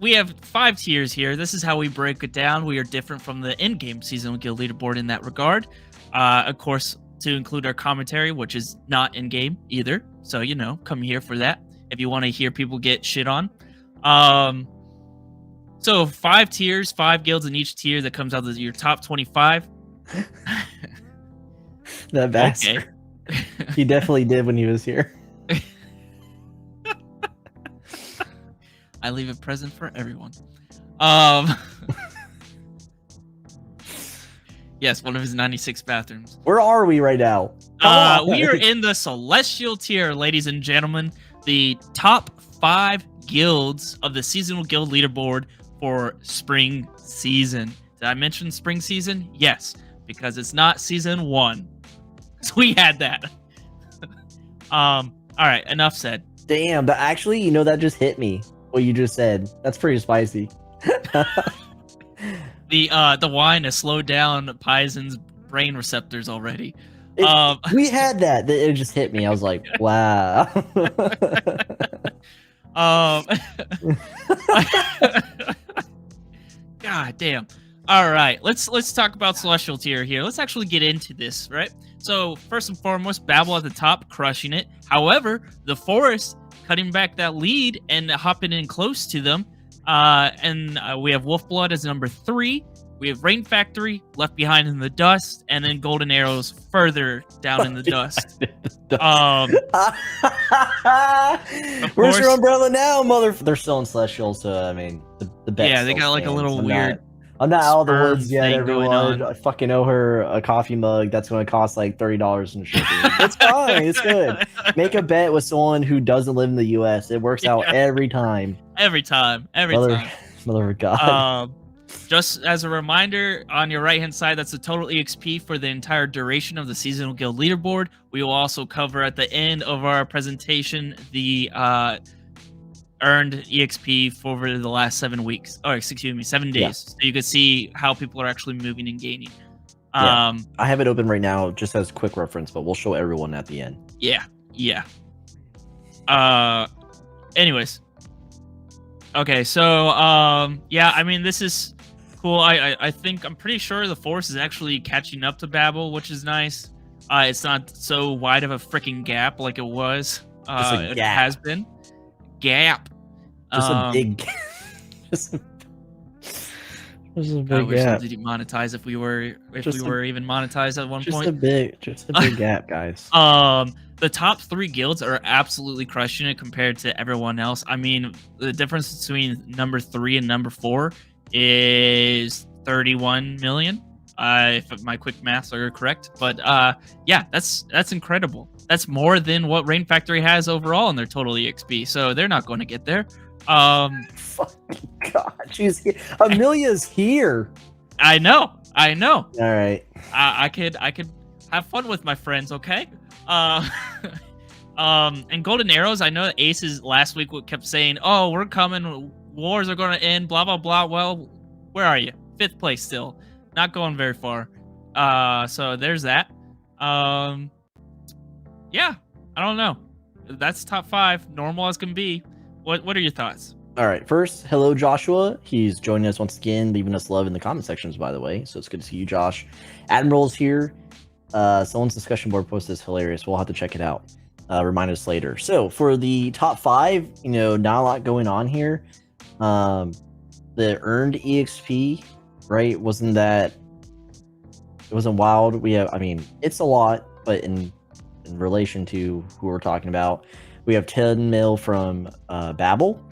we have 5 tiers here. This is how we break it down. We are different from the in-game Seasonal Guild Leaderboard in that regard. Of course, to include our commentary, which is not in-game either. So, come here for that if you want to hear people get shit on. So 5 tiers, 5 guilds in each tier that comes out of your top 25. That bastard. Okay. He definitely did when he was here. I leave a present for everyone. Yes, one of his 96 bathrooms. Where are we right now? We are in the Celestial tier, ladies and gentlemen. The top 5 guilds of the Seasonal Guild Leaderboard for spring season. Did I mention spring season? Yes, because it's not season 1. So we had that. All right, enough said. Damn, but actually, that just hit me. What you just said. That's pretty spicy. The wine has slowed down Paisen's brain receptors already. We had that. It just hit me. I was like, wow. God damn. All right, let's talk about Celestial tier here. Let's actually get into this, right? So first and foremost, Babel at the top, crushing it. However, the Forest cutting back that lead and hopping in close to them. And we have Wolfblood as number 3. We have Rain Factory left behind in the dust, and then Golden Arrows further down in the dust. Where's your umbrella now, mother? They're still in Celestial, so I mean, the bet. Yeah, they got like a little weird. I'm not out of the woods yet, everyone. On. I fucking owe her a coffee mug that's going to cost like $30 in shipping. It's fine. It's good. Make a bet with someone who doesn't live in the U.S. It works out every time. Every time. Mother of God. Just as a reminder, on your right-hand side, that's the total EXP for the entire duration of the Seasonal Guild Leaderboard. We will also cover at the end of our presentation the earned EXP for the last 7 weeks. Or, excuse me, 7 days. Yeah. So you can see how people are actually moving and gaining. I have it open right now just as quick reference, but we'll show everyone at the end. Yeah. Anyways. Okay, so, yeah, I mean, this is cool. I think, I'm pretty sure the Force is actually catching up to Babel, which is nice. It's not so wide of a freaking gap like it was. It has been. Gap. Just a big just a big I wish gap. they didn't monetize if we were even monetized at one point. Just a big gap, guys. The top 3 guilds are absolutely crushing it compared to everyone else. I mean, the difference between number 3 and number 4 is 31 million. If my quick maths are correct, but yeah, that's incredible. That's more than what Rain Factory has overall in their total EXP. So they're not going to get there. Fucking God, she's here. Amelia's here. I know. All right. I could have fun with my friends. Okay. And Golden Arrows. I know Aces last week kept saying, "Oh, we're coming. Wars are going to end." Blah blah blah. Well, where are you? 5th place still. Not going very far. So there's that. Yeah, I don't know. That's top 5, normal as can be. What are your thoughts? All right. First, hello, Joshua. He's joining us once again, leaving us love in the comment sections, by the way. So it's good to see you, Josh. Admiral's here. Someone's discussion board post is hilarious. We'll have to check it out. Remind us later. So for the top 5, not a lot going on here. The earned EXP, right? It wasn't wild. It's a lot, but in relation to who we're talking about, we have 10 mil from Babel.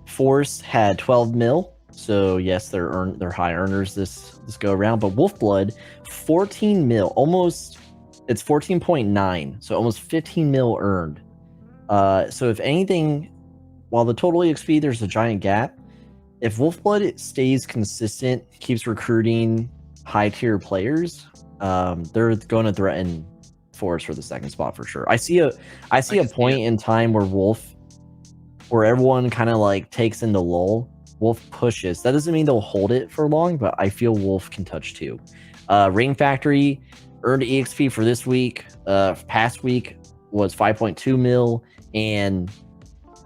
Force had 12 mil, so yes, they're high earners this go around. But Wolfblood, 14 mil, almost. It's 14.9, so almost 15 mil earned. So if anything, while the total EXP there's a giant gap, if Wolfblood stays consistent, keeps recruiting high tier players, they're going to threaten Force for the 2nd spot for sure. I see a point in time where everyone kind of like takes in the lull. Wolf pushes. That doesn't mean they'll hold it for long, but I feel Wolf can touch too. Rain Factory earned EXP for this week. Past week was 5.2 mil, and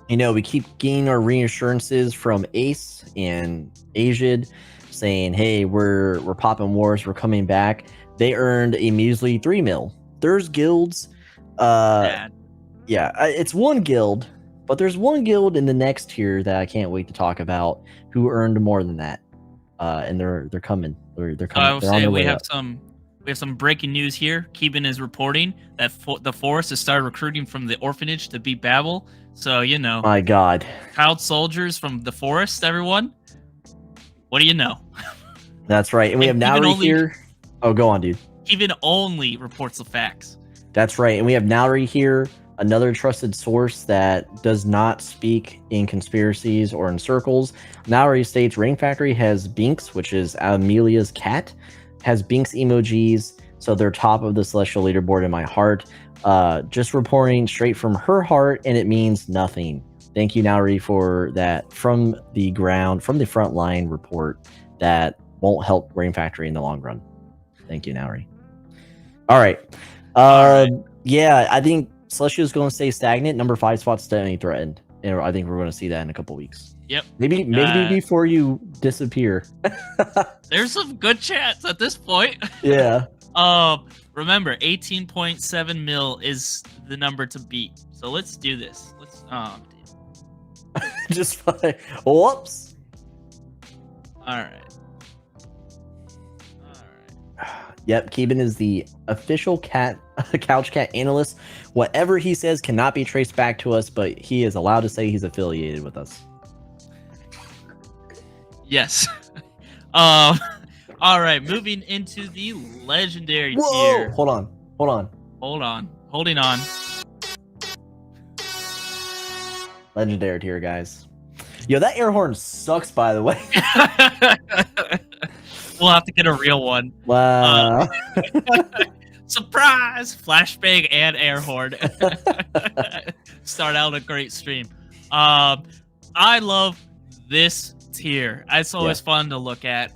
we keep getting our reassurances from Ace and Ajid saying, hey, we're popping wars, we're coming back. They earned a measly 3 mil. There's guilds. It's one guild, but there's one guild in the next tier that I can't wait to talk about who earned more than that. And they're coming. They're coming. I will say we have some breaking news here. Keeban is reporting that the Forest has started recruiting from the orphanage to beat Babel. So, my God, child soldiers from the Forest, everyone. What do you know? That's right. And we have Nauri here. Oh, go on, dude. Keeban only reports the facts. That's right. And we have Nauri here, another trusted source that does not speak in conspiracies or in circles. Nauri states Rain Factory has Binks, which is Amelia's cat, has Binks emojis. So they're top of the Celestial leaderboard in my heart. Just reporting straight from her heart, and it means nothing. Thank you, Nauri, for that from the front line report that won't help Rain Factory in the long run. Thank you, Nauri. All right. Yeah, I think Celestial is going to stay stagnant. Number 5 spot's definitely threatened. And I think we're going to see that in a couple weeks. Yep. Maybe before you disappear. There's some good chance at this point. Yeah. Remember, 18.7 mil is the number to beat. So let's do this. Just fine. Whoops. All right. Yep, Keeban is the official couch cat analyst. Whatever he says cannot be traced back to us, but he is allowed to say he's affiliated with us. Yes. All right, moving into the legendary tier. Hold on. Holding on. Legendary tier, guys. Yo, that air horn sucks, by the way. We'll have to get a real one. Wow. Surprise! Flashbang and air horn. Start out a great stream. I love this tier. It's always fun to look at.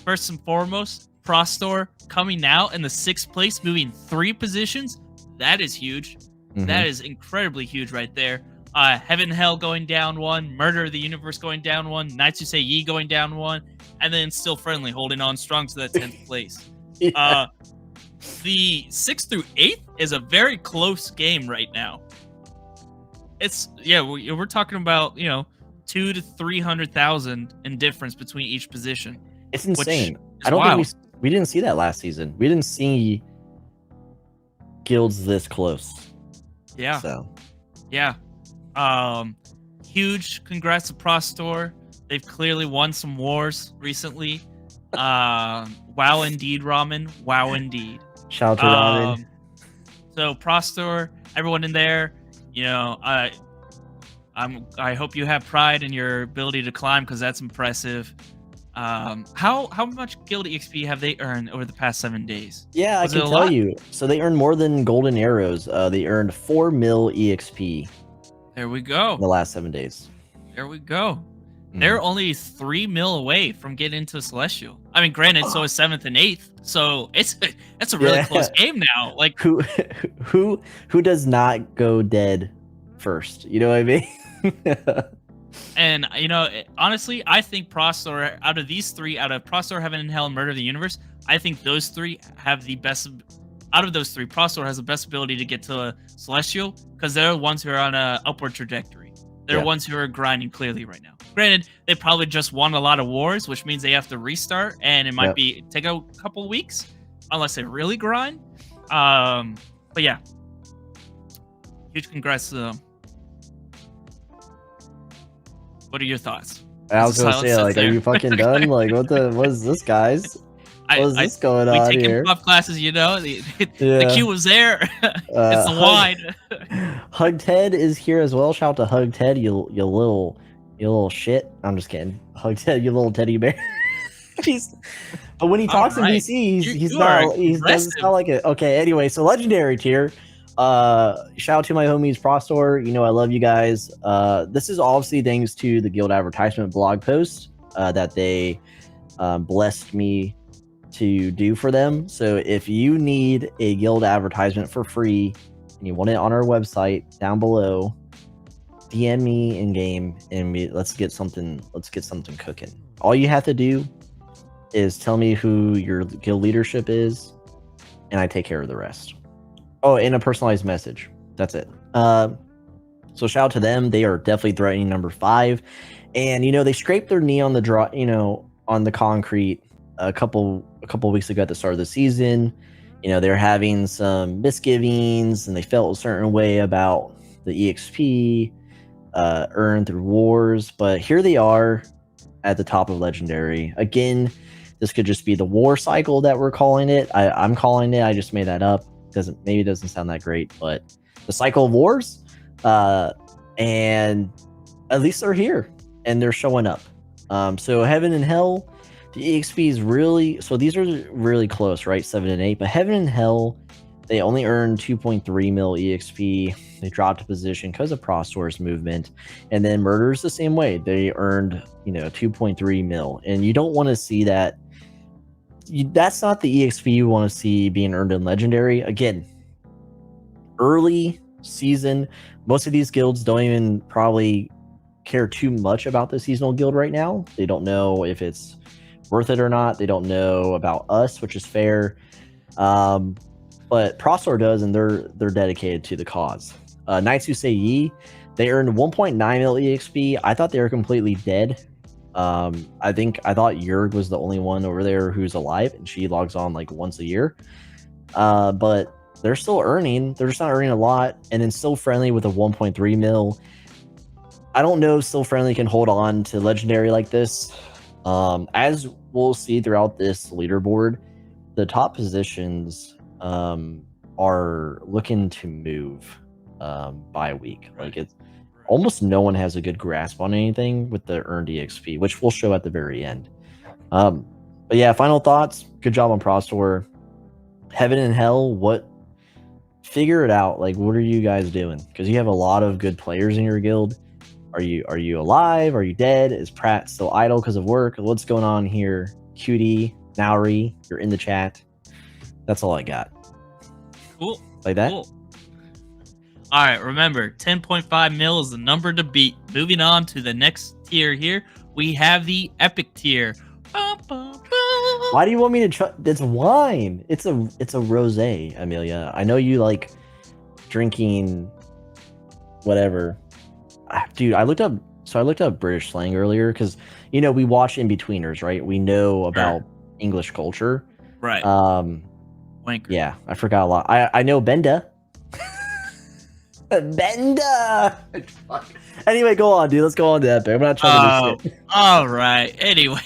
First and foremost, PROSTOR coming out in the 6th place, moving 3 positions. That is huge. Mm-hmm. That is incredibly huge right there. Heaven and Hell going down 1, Murder of the Universe going down 1, Knights Who Say Ye going down 1, and then Still Friendly holding on strong to that 10th place. Yeah. The 6th through 8th is a very close game right now. We're talking about 200,000 to 300,000 in difference between each position. It's insane. I don't think we didn't see that last season. We didn't see guilds this close. Yeah. So. Yeah. Huge congrats to PROSTOR. They've clearly won some wars recently. Wow indeed, Ramen. Wow indeed. Shout out to Ramen. So PROSTOR, everyone in there, I hope you have pride in your ability to climb because that's impressive. How much guild EXP have they earned over the past 7 days? Yeah, I can tell you. So they earned more than golden arrows. They earned 4 mil EXP. There we go. In the last 7 days. There we go. Mm. They're only 3 mil away from getting into Celestial. I mean, granted, so is 7th and 8th. So that's a really close game now. Like who does not go dead first? You know what I mean? And honestly, I think PROSTOR out of PROSTOR, Heaven and Hell, and Murder of the Universe, I think those 3 have the best. Out of those 3, PROSTOR has the best ability to get to Celestial because they're the ones who are on an upward trajectory. They're the ones who are grinding clearly right now. Granted, they probably just won a lot of wars, which means they have to restart, and it might take a couple weeks unless they really grind. But yeah, huge congrats to them. What are your thoughts? I was gonna say, like, are you fucking done? Like, what is this, guys? What is this going on here? We take buff classes, the queue was there. It's the wine. Hug Ted is here as well. Shout out to Hug Ted, you little shit. I'm just kidding. Hug Ted, you little teddy bear. But when he talks in VC, he doesn't sound like it. Okay, anyway, so legendary tier. Shout out to my homies PROSTOR. I love you guys. This is obviously thanks to the guild advertisement blog post that they blessed me to do for them. So if you need a guild advertisement for free and you want it on our website, down below, DM me in game and let's get something cooking. All you have to do is tell me who your guild leadership is, and I take care of the rest. Oh, and a personalized message. That's it. So shout out to them. They are definitely threatening number 5. And they scraped their knee on the on the concrete a couple weeks ago at the start of the season. They're having some misgivings and they felt a certain way about the EXP earned through wars, but here they are at the top of legendary again. This could just be the war cycle that we're calling it. I'm calling it. I just made that up. Maybe it doesn't sound that great, but the cycle of wars. And at least they're here and they're showing up. So heaven and hell, the EXP is really, so these are really close, right? 7 and 8, but heaven and hell, they only earned 2.3 mil EXP. They dropped a position because of ПРОСТOR's movement. And then murder's the same way. They earned 2.3 mil, and you don't want to see that. That's not the EXP you want to see being earned in legendary. Again, early season, most of these guilds don't even probably care too much about the seasonal guild right now. They don't know if it's worth it or not. They don't know about us, which is fair. But ПРОСТOR does, and they're dedicated to the cause. Knights Who Say Ye, they earned 1.9 mil EXP. I thought they were completely dead. I thought Jurg was the only one over there who's alive, and she logs on like once a year. But they're still earning. They're just not earning a lot. And then Still Friendly with a 1.3 mil. I don't know if Still Friendly can hold on to legendary like this. As we'll see throughout this leaderboard, the top positions are looking to move by week. Like it's almost no one has a good grasp on anything with the earned EXP, which we'll show at the very end. But yeah, final thoughts. Good job on ПРОSТOR. Heaven and hell, figure it out. Like, what are you guys doing? Because you have a lot of good players in your guild. Are you alive? Are you dead? Is Pratt still idle because of work? What's going on here? Cutie, Nauri, you're in the chat. That's all I got. Cool. Like that? Cool. All right, remember, 10.5 mil is the number to beat. Moving on to the next tier here, we have the epic tier. Why do you want me to try? It's wine. It's a rosé, Amelia. I know you like drinking whatever. Dude, I looked up British slang earlier because we watch in-betweeners, right? We know about English culture. Right. Wanker. Yeah, I forgot a lot. I know Benda. Benda. Anyway, go on, dude. Let's go on to Epic. I'm not trying to do shit. All right. Anyway.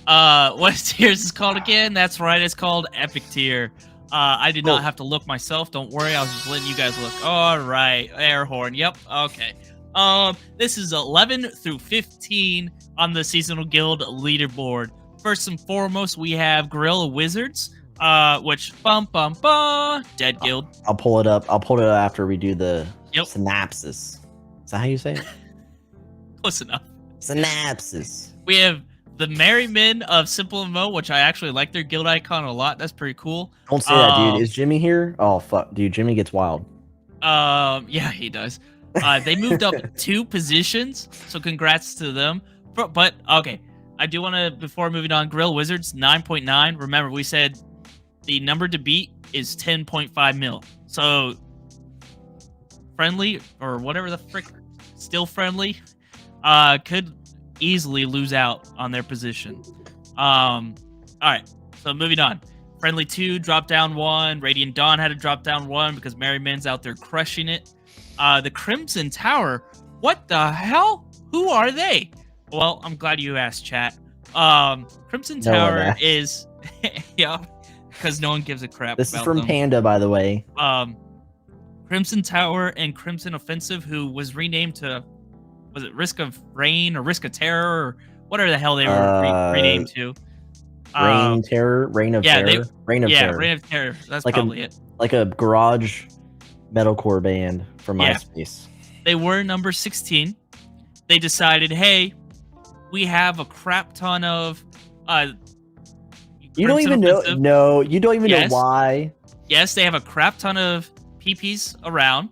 What tier is this called again? That's right. It's called Epic tier. I did not have to look myself. Don't worry. I was just letting you guys look. All right. Air horn. Yep. Okay. This is 11 through 15 on the Seasonal Guild Leaderboard. First and foremost, we have Guerrilla Wizards, which dead guild. I'll pull it up. I'll pull it up after we do the synopsis. Is that how you say it? Close enough. Synopsis. We have the Merry Men of SimpleMMO, which I actually like their guild icon a lot. That's pretty cool. Don't say that, dude. Is Jimmy here? Oh, fuck. Dude, Jimmy gets wild. Yeah, he does. They moved up 2 positions, so congrats to them. But, okay. I do want to, before moving on, Guerrilla Wizards, 9.9. Remember, we said the number to beat is 10.5 mil. So, friendly, or whatever the frick, still friendly, could easily lose out on their position. All right, so moving on. Friendly 2 dropped down 1. Radiant Dawn had to drop down 1 because Merry Men's out there crushing it. The Crimson Tower, what the hell? Who are they? Well, I'm glad you asked, chat. Crimson Tower is yeah, because no one gives a crap. This about is from them. Panda, by the way. Crimson Tower and Crimson Offensive, who was renamed to, was it Risk of Rain or Risk of Terror or whatever the hell they were renamed to? Reign of Terror. Reign of Terror. Reign of Terror. That's like probably it. Like a garage metalcore band from MySpace. They were number 16. They decided, hey, we have a crap ton of you don't even know. No, you don't even know why. Yes, they have a crap ton of PPs around.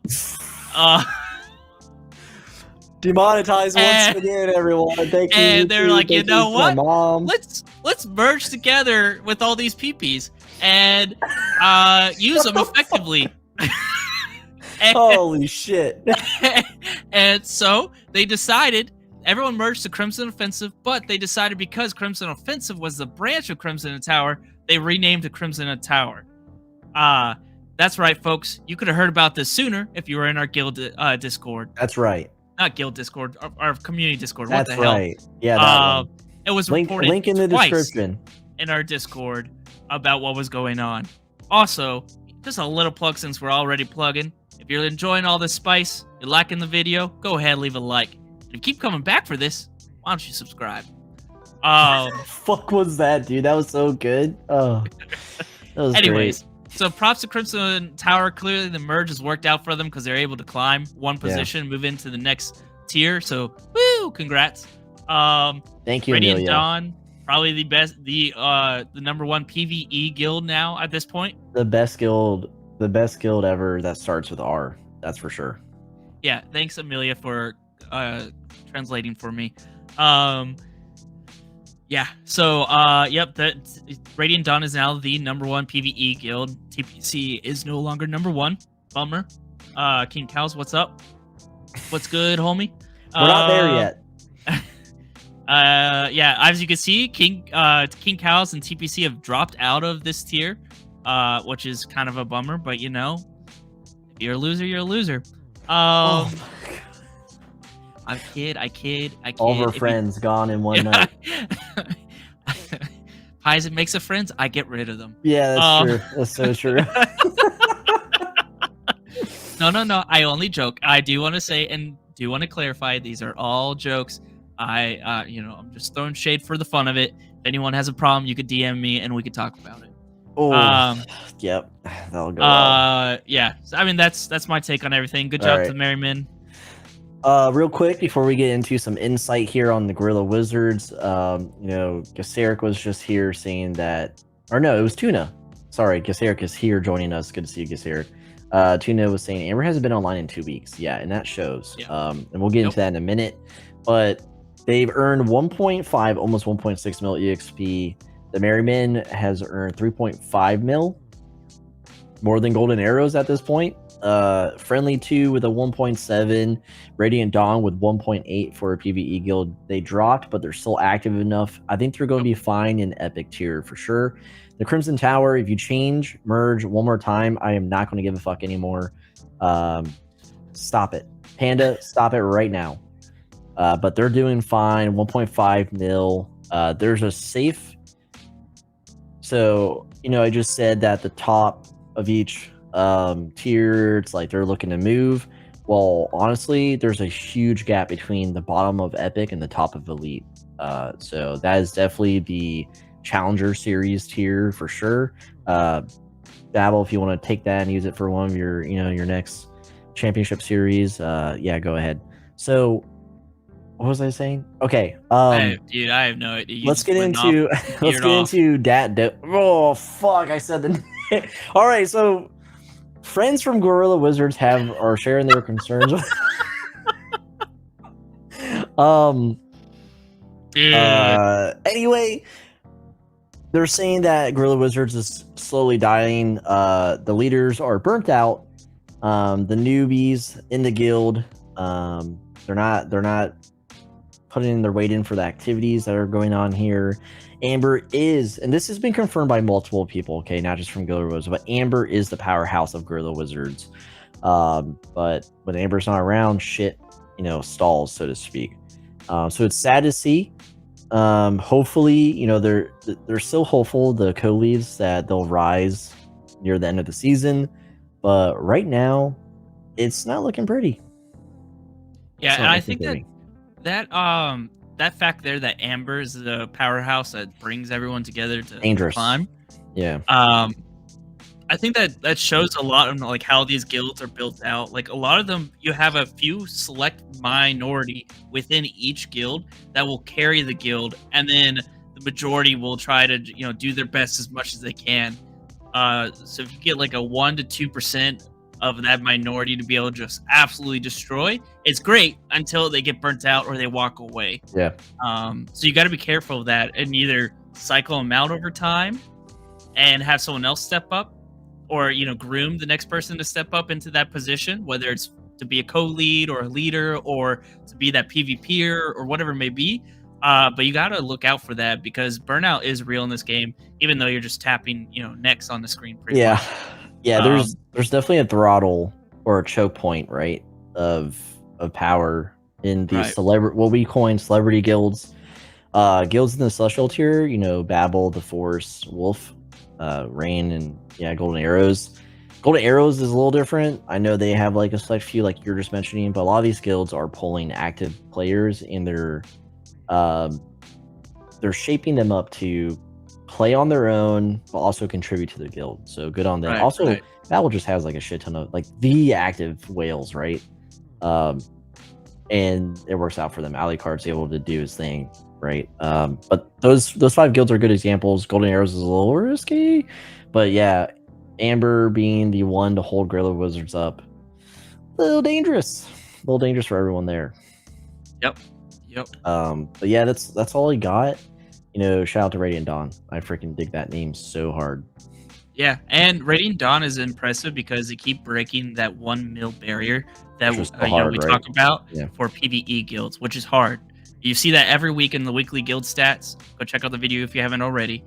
Demonetized And- once again, everyone. Thank you. and they're YouTube. like, you Thank know to my what? mom. Let's merge together with all these peepees and use them effectively. And- Holy shit. and so they decided, everyone merged to Crimson Offensive, but they decided because Crimson Offensive was the branch of Crimson Tower, they renamed to Crimson Tower. That's right, folks. You could have heard about this sooner if you were in our guild Discord. That's right. Not guild Discord, our community Discord. That's what the hell? right. Yeah, that one. It was Link reported in the twice description. in our Discord about what was going on. Also, just a little plug since we're already plugging. If you're enjoying all this spice, you're liking the video, go ahead, leave a like. If you keep coming back for this, why don't you subscribe? Fuck was that, dude? That was so good. Oh, that was Anyways, great. so props to Crimson Tower. Clearly, the merge has worked out for them because they're able to climb one position, move into the next tier. So, woo! Congrats. Thank you, Radiant Amelia. Dawn, probably the best, the number one PvE guild now at this point. The best guild ever that starts with R. That's for sure. Yeah, thanks Amelia for translating for me. Yeah, so yep, that Radiant Dawn is now the number one PvE guild. TPC is no longer number one. Bummer. King Cows, what's up? What's good, homie? We're not there yet. Yeah, as you can see, King Cows and TPC have dropped out of this tier, which is kind of a bummer. But you know, if you're a loser, you're a loser. Oh I kid. All of our friends gone in one night. Paisen makes a friends, I get rid of them. Yeah, that's true. That's so true. No. I only joke. I do want to say and do want to clarify, these are all jokes. I'm just throwing shade for the fun of it. If anyone has a problem, you could DM me and we could talk about it. Oh, yep, that'll go. Well. Yeah. I mean, that's my take on everything. Good job to the Merrymen. Real quick before we get into some insight here on the Gorilla Wizards, Gaseric was just here saying that, or no, it was Tuna. Sorry, Gaseric is here joining us. Good to see you, Gaseric. Tuna was saying Amber hasn't been online in 2 weeks. Yeah, and that shows. Yeah. And we'll get into that in a minute. But they've earned 1.5, almost 1.6 mil EXP. The Merrymen has earned 3.5 mil, more than Golden Arrows at this point. Friendly 2 with a 1.7, Radiant Dawn with 1.8 for a PvE guild. They dropped, but they're still active enough. I think they're going to be fine in Epic tier for sure. The Crimson Tower, if you merge one more time, I am not going to give a fuck anymore. Stop it. Panda, stop it right now. But they're doing fine. 1.5 mil. There's a safe. So, I just said that the top of each tier, it's like they're looking to move. Well, honestly, there's a huge gap between the bottom of Epic and the top of Elite. So that is definitely the Challenger Series tier for sure. Dabble, if you want to take that and use it for one of your, your next championship series, yeah, go ahead. So, what was I saying? Okay, dude, I have no idea. Let's get into that. Oh fuck! I said the. All right, so friends from Gorilla Wizards are sharing their concerns. Anyway, they're saying that Gorilla Wizards is slowly dying. The leaders are burnt out. The newbies in the guild, they're not putting their weight in for the activities that are going on here. Amber is, and this has been confirmed by multiple people, okay, not just from Gorilla Wizards, but Amber is the powerhouse of Gorilla Wizards. But when Amber's not around, shit, stalls, so to speak. So it's sad to see. Hopefully, they're still hopeful, the co-leads, that they'll rise near the end of the season. But right now, it's not looking pretty. Yeah, and I think that fact there that Amber is the powerhouse that brings everyone together to climb. Yeah. I think that shows a lot of like how these guilds are built out. Like a lot of them, you have a few select minority within each guild that will carry the guild, and then the majority will try to do their best as much as they can. So if you get like a 1 to 2% of that minority to be able to just absolutely destroy. It's great until they get burnt out or they walk away. Yeah. So you got to be careful of that and either cycle them out over time and have someone else step up, or groom the next person to step up into that position, whether it's to be a co-lead or a leader or to be that PvPer or whatever it may be. But you got to look out for that because burnout is real in this game, even though you're just tapping, next on the screen. Pretty much. Yeah. There's definitely a throttle or a choke point, right, of power in these what we coin celebrity guilds. Guilds in the celestial tier, Babel, the Force, Wolf, Rain, and Golden Arrows. Golden Arrows is a little different. I know they have like a select few, like you're just mentioning, but a lot of these guilds are pulling active players, and they're shaping them up to play on their own, but also contribute to the guild. So good on them. Babel just has like a shit ton of like the active whales, right? And it works out for them. Alucard's able to do his thing, right? But those 5 guilds are good examples. Golden Arrows is a little risky, but yeah, Amber being the one to hold Guerrilla Wizards up, a little dangerous for everyone there. Yep. But yeah, that's all he got. Shout out to Radiant Dawn. I freaking dig that name so hard. Yeah, and Radiant Dawn is impressive because they keep breaking that 1 mil barrier that we talk about for PvE guilds, which is hard. You see that every week in the weekly guild stats. Go check out the video if you haven't already.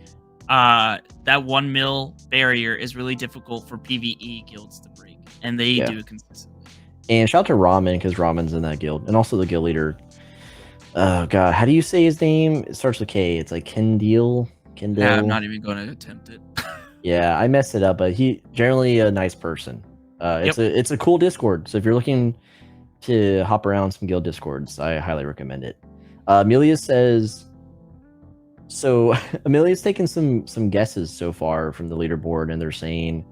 That 1 mil barrier is really difficult for PvE guilds to break, and they do it consistently. And shout out to Ramen, because Ramen's in that guild, and also the guild leader. Oh god, how do you say his name? It starts with K. It's like Kendall. Yeah, I'm not even going to attempt it. Yeah, I messed it up, but he generally a nice person. It's a cool Discord. So if you're looking to hop around some guild Discords, I highly recommend it. Amelia says, so Amelia's taken some guesses so far from the leaderboard, and they're saying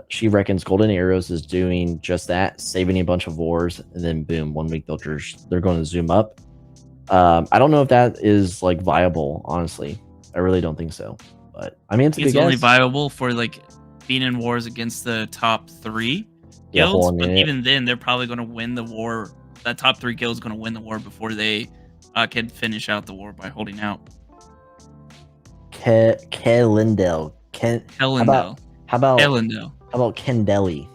she reckons Golden Arrows is doing just that, saving a bunch of wars, and then boom, 1 week they're going to zoom up. I don't know if that is like viable, honestly. I really don't think so. But I mean, it's only viable for like being in wars against the top 3 guilds. But even then, they're probably going to win the war. That top 3 guilds going to win the war before they can finish out the war by holding out. Kelindel. How about Kendelly?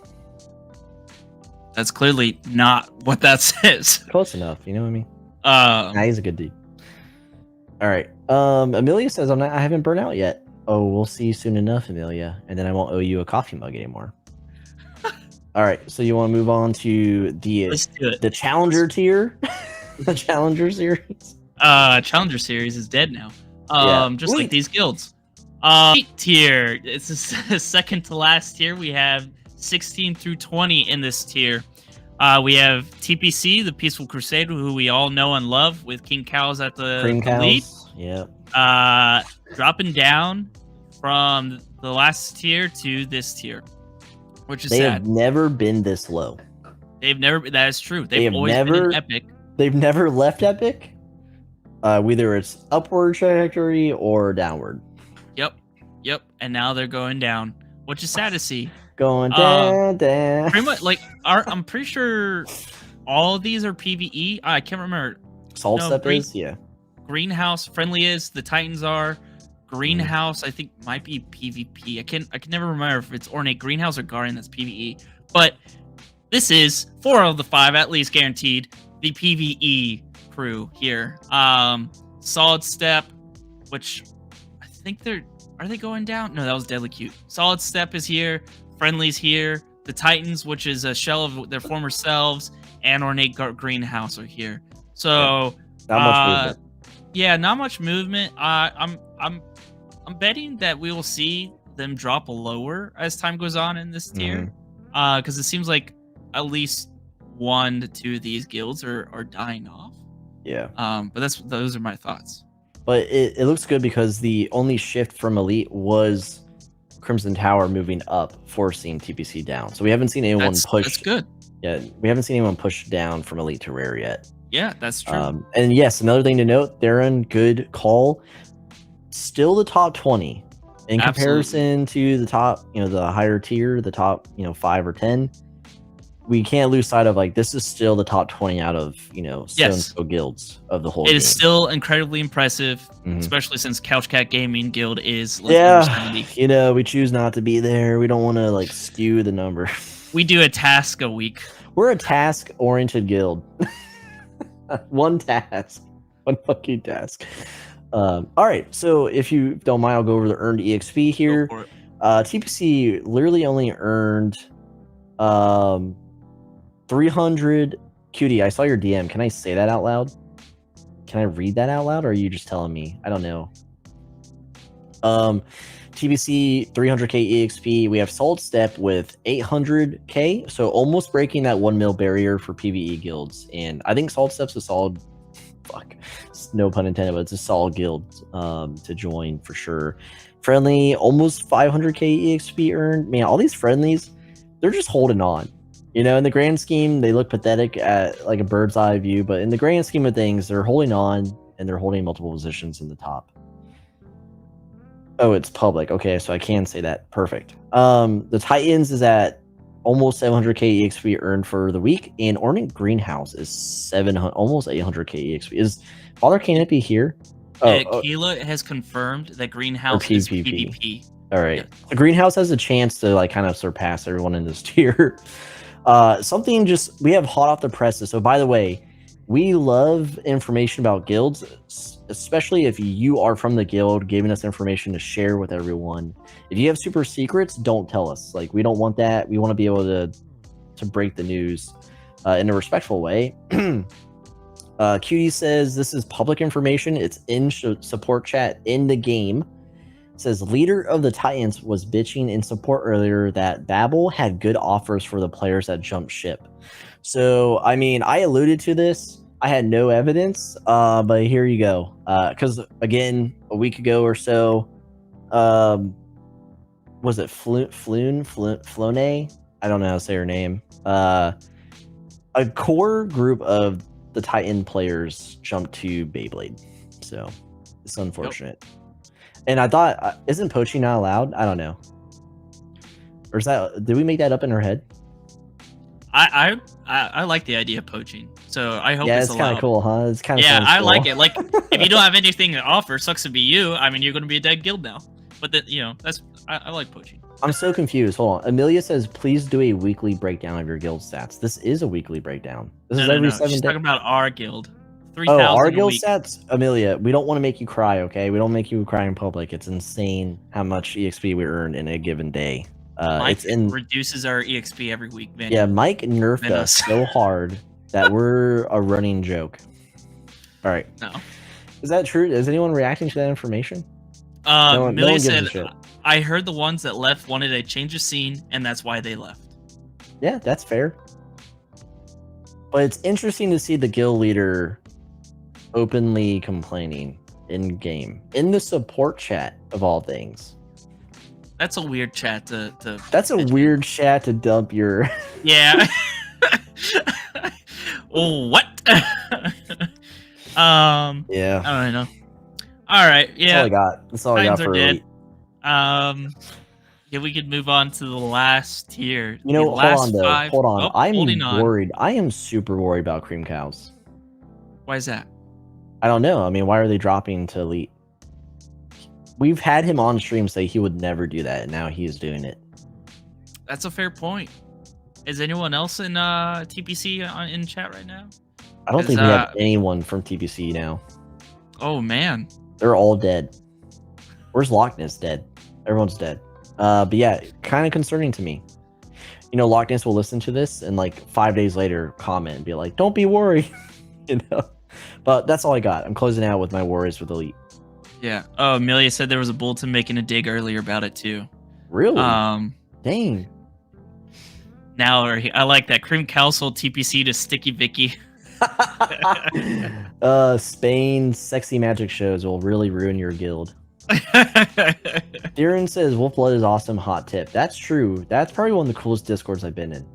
That's clearly not what that says. Close enough, you know what I mean? He's a good dude. All right. Amelia says I haven't burnt out yet. Oh, we'll see you soon enough, Amelia, and then I won't owe you a coffee mug anymore. All right. So you want to move on to the Challenger tier? The Challenger series? Challenger series is dead now. Just like these guilds. Tier. It's the second to last tier. We have 16 through 20 in this tier. We have TPC, the Peaceful Crusade, who we all know and love, with King Cows at the lead. Yeah. Dropping down from the last tier to this tier, which is sad. They have never been this low. That is true. They've always been in Epic. They've never left Epic. Whether it's upward trajectory or downward. Yep. And now they're going down, which is sad to see. Going down. Pretty much, like, I'm pretty sure all of these are PvE. I can't remember. Salt Step is, Greenhouse Friendly is. The Titans are. Greenhouse, I think, might be PvP. I can never remember if it's Ornate Greenhouse or Guardian that's PvE. But this is 4 of the 5, at least guaranteed, the PvE crew here. Solid Step, which I think are they going down? No, that was Deadly Cute. Solid Step is here. Friendly's here. The Titans, which is a shell of their former selves, and Ornate Greenhouse are here. So not much movement. Yeah, not much movement. I'm betting that we will see them drop lower as time goes on in this tier, because it seems like at least 1 to 2 of these guilds are dying off. Yeah. But those are my thoughts. But it looks good because the only shift from Elite was Crimson Tower moving up, forcing TPC down. So we haven't seen anyone push. That's good. Yeah, we haven't seen anyone push down from Elite to Rare yet. Yeah, that's true. And yes, another thing to note, they're in good call. Still the top 20. In Absolutely. comparison to the top, the higher tier, the top, 5 or 10, we can't lose sight of like this is still the top 20 out of so guilds of the whole It game. is still incredibly impressive, especially since Couch Cat Gaming Guild is like yeah, we choose not to be there. We don't want to like skew the number. We do a task a week. We're a task-oriented guild. One task, one fucking task. All right, so if you don't mind, I'll go over the earned EXP here. TPC literally only earned 300. Cutie, I saw your DM. Can I say that out loud? Can I read that out loud, or are you just telling me? I don't know. TBC 300k EXP. We have Solid Step with 800k, so almost breaking that 1 mil barrier for PvE guilds. And I think Solid Step's a solid, no pun intended, but it's a solid guild to join for sure. Friendly, almost 500k EXP earned. Man, all these friendlies, they're just holding on. In the grand scheme, they look pathetic at like a bird's eye view, but in the grand scheme of things, they're holding on and they're holding multiple positions in the top. Oh, it's public. Okay, so I can say that. Perfect. The Titans is at almost 700k EXP earned for the week, and Ornate Greenhouse is 700, almost 800k EXP. Is Father Canopy here? Keela has confirmed that Greenhouse is PvP. All right. Yeah. The Greenhouse has a chance to like kind of surpass everyone in this tier. Something we have hot off the presses. So by the way, we love information about guilds, especially if you are from the guild, giving us information to share with everyone. If you have super secrets, don't tell us. Like, we don't want that. We want to be able to break the news in a respectful way. Cutie says this is public information. It's in support chat in the game. It says leader of the Titans was bitching in support earlier that Babel had good offers for the players that jumped ship. So, I mean, I alluded to this. I had no evidence, but here you go. Because, again, a week ago or so, was it Flone? I don't know how to say her name. A core group of the Titan players jumped to Beyblade. So, it's unfortunate. Yep. And I thought, isn't poaching not allowed? I don't know. Or is that, did we make that up in our head? I like the idea of poaching, so I hope it's kind of cool, huh? It's kind of I cool. like it. Like, if you don't have anything to offer, sucks to be you. I mean, you're going to be a dead guild now. But then, I like poaching. I'm so confused. Hold on. Amelia says, please do a weekly breakdown of your guild stats. This is a weekly breakdown. This is every 7 days. She's talking about our guild. 3,000 our guild stats, Amelia. We don't want to make you cry, okay? We don't make you cry in public. It's insane how much EXP we earn in a given day. Mike reduces our EXP every week, man. Yeah, Mike nerfed us so hard that we're a running joke. All right. No. Is that true? Is anyone reacting to that information? Millie said, I heard the ones that left wanted a change of scene, and that's why they left. Yeah, that's fair. But it's interesting to see the guild leader openly complaining in game, in the support chat of all things. That's a weird chat to That's a weird chat to dump your... Yeah. What? Yeah. I don't know. All right. Yeah. That's all I got for elite. Yeah, we could move on to the last tier. Hold on. I'm worried. I am super worried about Cream Cows. Why is that? I don't know. I mean, why are they dropping to elite? We've had him on stream say he would never do that, and now he is doing it. That's a fair point. Is anyone else in TPC in chat right now? I don't think we have anyone from TPC now. Oh, man. They're all dead. Where's Loch Ness dead? Everyone's dead. But yeah, kind of concerning to me. Loch Ness will listen to this and like 5 days later comment and be like, don't be worried. But that's all I got. I'm closing out with my worries with elite. Yeah. Oh, Amelia said there was a bulletin making a dig earlier about it too. Really? Dang. Now I like that. Cream Cow sold TPC to Sticky Vicky. Spain's sexy magic shows will really ruin your guild. Darren says Wolfblood is awesome. Hot tip. That's true. That's probably one of the coolest discords I've been in.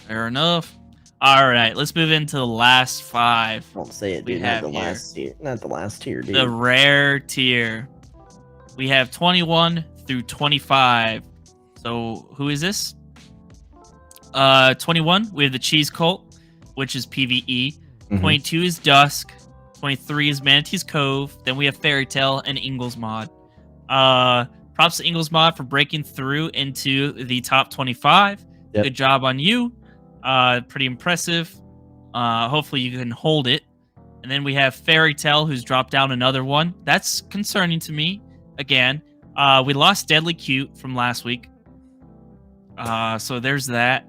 Fair enough. All right, let's move into the last 5. Don't say it, dude. Not the last tier. Not the last tier, dude. The rare tier. We have 21 through 25. So who is this? 21, we have the Cheese Cult, which is PvE. 22 is Dusk. 23 is Manatee's Cove. Then we have Fairy Tale and Ingles Mod. Props to Ingles Mod for breaking through into the top 25. Yep. Good job on you. Pretty impressive. Hopefully you can hold it. And then we have Fairy Tale, who's dropped down another one. That's concerning to me. Again, we lost Deadly Cute from last week. So there's that.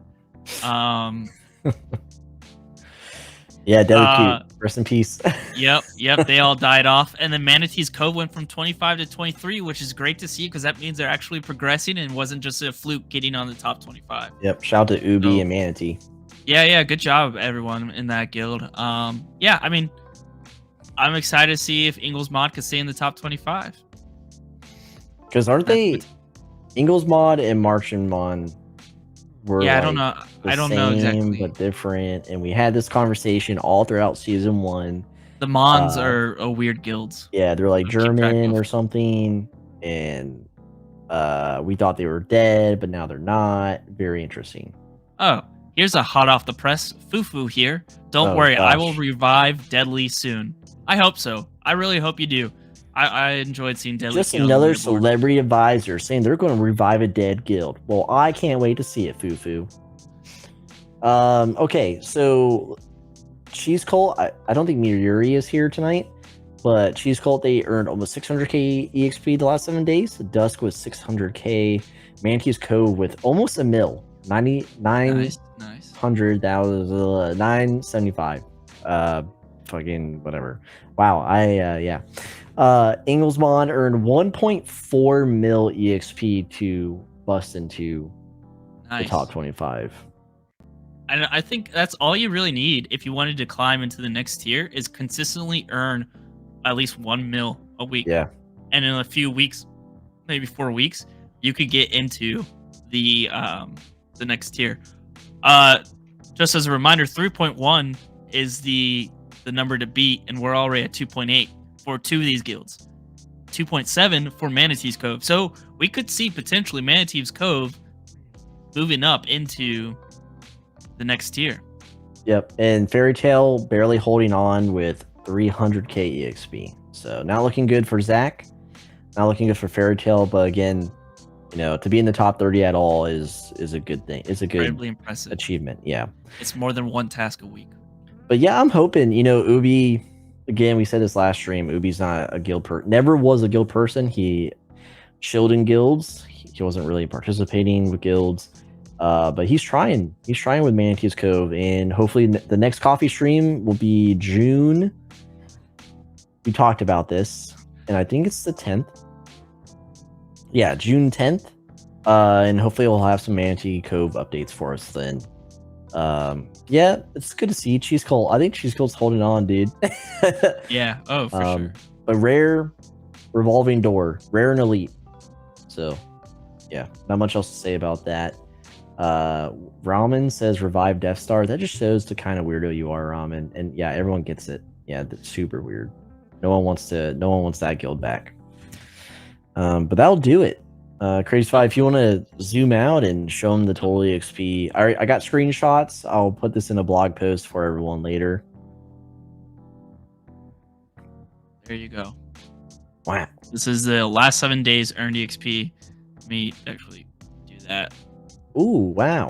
Yeah, Deadly Cute. Rest in peace. Yep. They all died off. And then Manatee's Cove went from 25 to 23, which is great to see because that means they're actually progressing and wasn't just a fluke getting on the top 25. Yep. Shout out to Ubi and Manatee. Yeah. Good job, everyone in that guild. Yeah, I mean, I'm excited to see if Ingles Mod can stay in the top 25. Because aren't they Ingles Mod and Marchionmon were I don't know. I don't know exactly, but different. And we had this conversation all throughout season 1. The Mons are a weird guilds. Yeah, they're like German or something, and we thought they were dead, but now they're not. Very interesting. Oh, here's a hot off the press Fufu here. Don't worry, gosh. I will revive Deadly soon. I hope so. I really hope you do. I enjoyed seeing Deadly. Just another celebrity advisor saying they're going to revive a dead guild. Well, I can't wait to see it, Fufu. Okay, so Cheese Cult, I don't think Yuri is here tonight, but Cheese Cult, they earned almost 600k EXP the last 7 days. Dusk was 600k. Manatee's Cove with almost a mil, 900, that was 975. Fucking whatever. Wow, yeah. Ingelsmon earned 1.4 mil EXP to bust into the top 25. And I think that's all you really need if you wanted to climb into the next tier is consistently earn at least 1 mil a week. Yeah. And in a few weeks, maybe 4 weeks, you could get into the next tier. Just as a reminder, 3.1 is the number to beat, and we're already at 2.8 for 2 of these guilds. 2.7 for Manatee's Cove. So we could see potentially Manatee's Cove moving up into the next tier. Yep, and Fairy Tale barely holding on with 300k EXP. So not looking good for Zach, not looking good for Fairy Tale, but again, you know, to be in the top 30 at all is a good thing. It's a good impressive achievement. Yeah, it's more than 1 task a week. But yeah, I'm hoping, you know, Ubi, again, we said this last stream, Ubi's not a guild never was a guild person. He chilled in guilds. He wasn't really participating with guilds. But he's trying. He's trying with Manatee's Cove, and hopefully the next coffee stream will be June. We talked about this, and I think it's the 10th. Yeah, June 10th. And hopefully we'll have some Manatee Cove updates for us then. Yeah, it's good to see Cheese Cult. I think Cheese Cult's holding on, dude. Yeah. Oh, for sure. But rare, revolving door, rare and elite. So, yeah, not much else to say about that. Ramen says revive Death Star. That just shows the kind of weirdo you are, Ramen. And yeah, everyone gets it. Yeah, that's super weird. No one wants that guild back. But that'll do it. Crazy Five, if you want to zoom out and show them the total EXP, I got screenshots. I'll put this in a blog post for everyone later. There you go. Wow. This is the last 7 days earned EXP. Let me actually do that. Ooh, wow.